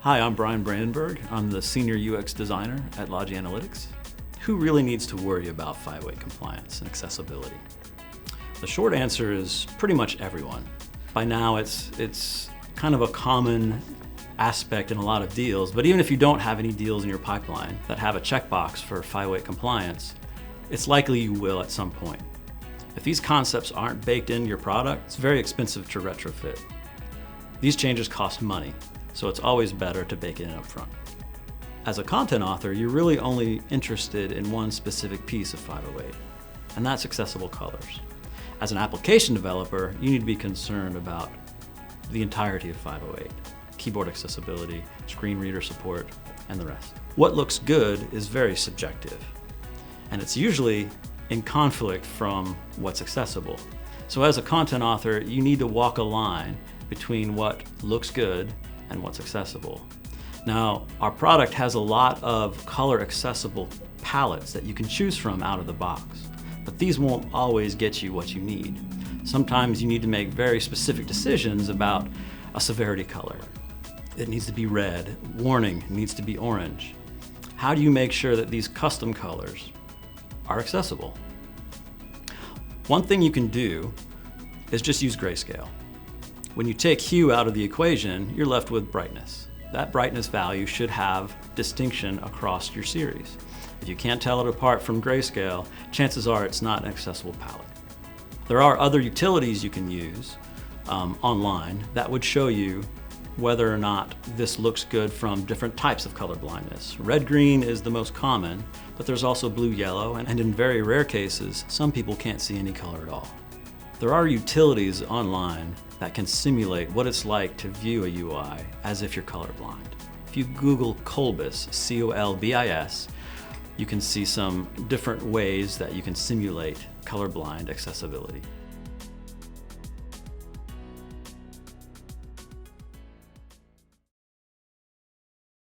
Hi, I'm Brian Brandenburg. I'm the Senior UX Designer at Logi Analytics. Who really needs to worry about 508 compliance and accessibility? The short answer is pretty much everyone. By now, it's kind of a common aspect in a lot of deals, but even if you don't have any deals in your pipeline that have a checkbox for 508 compliance, it's likely you will at some point. If these concepts aren't baked into your product, it's very expensive to retrofit. These changes cost money, so it's always better to bake it in up front. As a content author, you're really only interested in one specific piece of 508, and that's accessible colors. As an application developer, you need to be concerned about the entirety of 508, keyboard accessibility, screen reader support, and the rest. What looks good is very subjective, and it's usually in conflict from what's accessible. So as a content author, you need to walk a line between what looks good and what's accessible. Now, our product has a lot of color accessible palettes that you can choose from out of the box, but these won't always get you what you need. Sometimes you need to make very specific decisions about a severity color. It needs to be red, warning, it needs to be orange. How do you make sure that these custom colors are accessible? One thing you can do is just use grayscale. When you take hue out of the equation, you're left with brightness. That brightness value should have distinction across your series. If you can't tell it apart from grayscale, chances are it's not an accessible palette. There are other utilities you can use online that would show you whether or not this looks good from different types of color blindness. Red-green is the most common, but there's also blue-yellow, and in very rare cases, some people can't see any color at all. There are utilities online that can simulate what it's like to view a UI as if you're colorblind. If you Google Colbis, C-O-L-B-I-S, you can see some different ways that you can simulate colorblind accessibility.